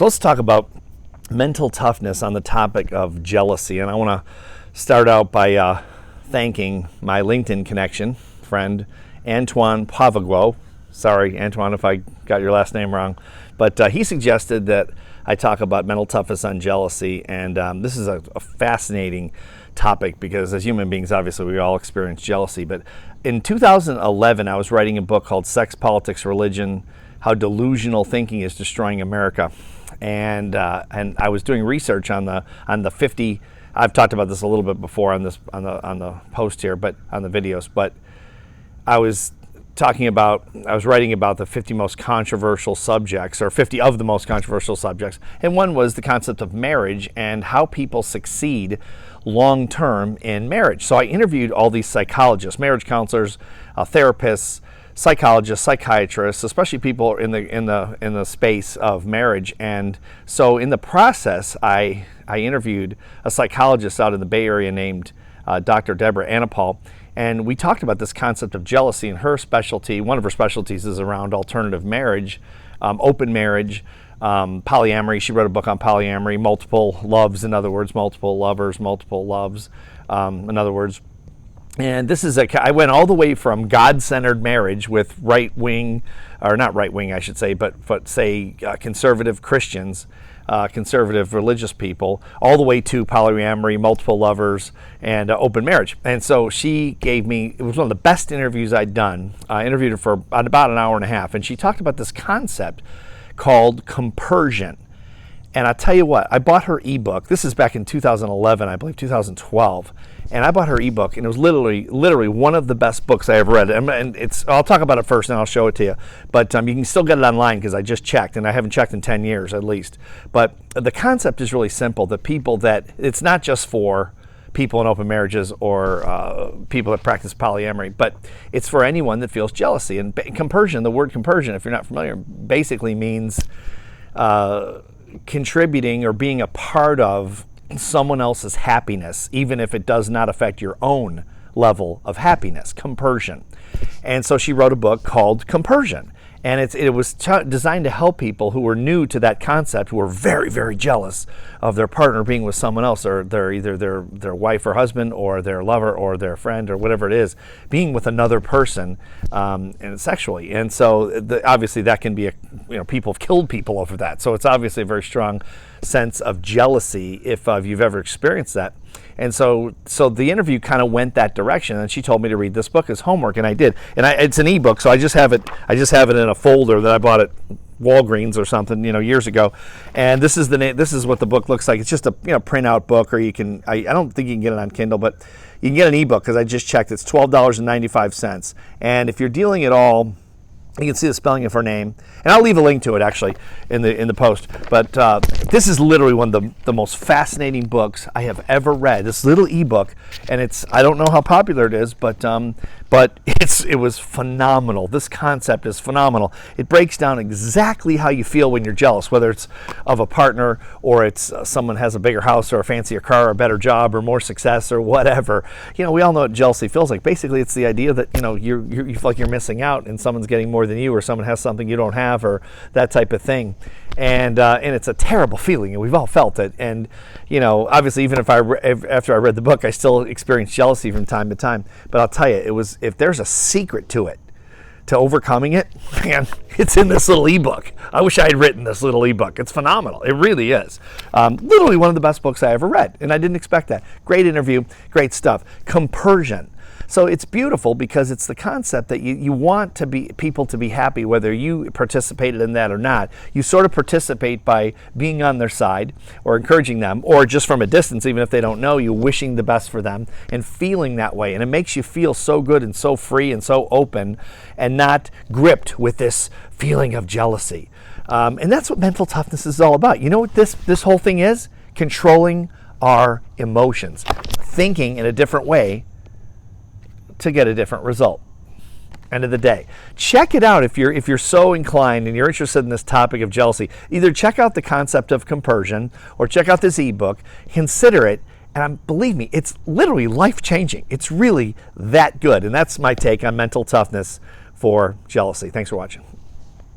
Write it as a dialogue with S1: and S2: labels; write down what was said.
S1: So let's talk about mental toughness on the topic of jealousy. And I want to start out by thanking my LinkedIn connection, friend Antoine Pavaguo. Sorry, Antoine, if I got your last name wrong. But he suggested that I talk about mental toughness on jealousy. And this is a fascinating topic because as human beings, obviously, we all experience jealousy. But in 2011, I was writing a book called Sex, Politics, Religion, How Delusional Thinking is Destroying America. And I was doing research on the 50. I've talked about this a little bit before on the post here, but on the videos. But I was writing about the 50 most controversial subjects, or 50 of the most controversial subjects, and one was the concept of marriage and how people succeed long term in marriage. So I interviewed all these psychologists, marriage counselors, therapists, psychologists, psychiatrists, especially people in the space of marriage. And so in the process, I interviewed a psychologist out in the Bay Area named Dr. Deborah Anapol, and we talked about this concept of jealousy. And her specialty, one of her specialties, is around alternative marriage, open marriage, polyamory. She wrote a book on polyamory, multiple loves, in other words, multiple lovers, multiple loves, in other words. And this is I went all the way from God-centered marriage with right-wing, or not right-wing, I should say, but say conservative Christians, conservative religious people, all the way to polyamory, multiple lovers, and open marriage. And so she gave me, it was one of the best interviews I'd done. I interviewed her for about an hour and a half, and she talked about this concept called compersion. And I tell you what, I bought her ebook. This is back in 2011, I believe 2012. And I bought her ebook, and it was literally one of the best books I ever read. And I'll talk about it first, and I'll show it to you. But you can still get it online because I just checked, and I haven't checked in 10 years at least. But the concept is really simple. It's not just for people in open marriages or people that practice polyamory, but it's for anyone that feels jealousy. And compersion, the word compersion, if you're not familiar, basically means contributing or being a part of someone else's happiness, even if it does not affect your own level of happiness, compersion. And so she wrote a book called Compersion. And it was designed to help people who were new to that concept, who were very, very jealous of their partner being with someone else, or either their wife or husband, or their lover, or their friend, or whatever it is, being with another person, and sexually. And so obviously that can be people have killed people over that. So it's obviously a very strong sense of jealousy if you've ever experienced that. And so the interview kind of went that direction, and she told me to read this book as homework, and I did. And it's an ebook, so I just have it in a folder that I bought at Walgreens or something, years ago. And this is what the book looks like. It's just a printout book, or you can I don't think you can get it on Kindle, but you can get an ebook because I just checked. It's $12.95. And if you're dealing at all, you can see the spelling of her name, and I'll leave a link to it actually in the post. But this is literally one of the most fascinating books I have ever read. This little ebook, and I don't know how popular it is, but it was phenomenal. This concept is phenomenal. It breaks down exactly how you feel when you're jealous, whether it's of a partner, or it's someone has a bigger house, or a fancier car, or a better job, or more success, or whatever. We all know what jealousy feels like. Basically, it's the idea that you feel like you're missing out, and someone's getting more than you, or someone has something you don't have, or that type of thing. And it's a terrible feeling, and we've all felt it. And obviously, even after I read the book, I still experience jealousy from time to time. But I'll tell you, if there's a secret to it, to overcoming it, man, it's in this little ebook. I wish I had written this little ebook. It's phenomenal. It really is. Literally one of the best books I ever read, and I didn't expect that. Great interview, great stuff. Compersion. So it's beautiful because it's the concept that you want people to be happy, whether you participated in that or not. You sort of participate by being on their side, or encouraging them, or just from a distance, even if they don't know you, wishing the best for them and feeling that way. And it makes you feel so good and so free and so open, and not gripped with this feeling of jealousy. And that's what mental toughness is all about. You know what this whole thing is? Controlling our emotions, thinking in a different way to get a different result. End of the day. Check it out if you're so inclined and you're interested in this topic of jealousy. Either check out the concept of compersion, or check out this ebook. Consider it, and believe me, it's literally life-changing. It's really that good. And that's my take on mental toughness for jealousy. Thanks for watching.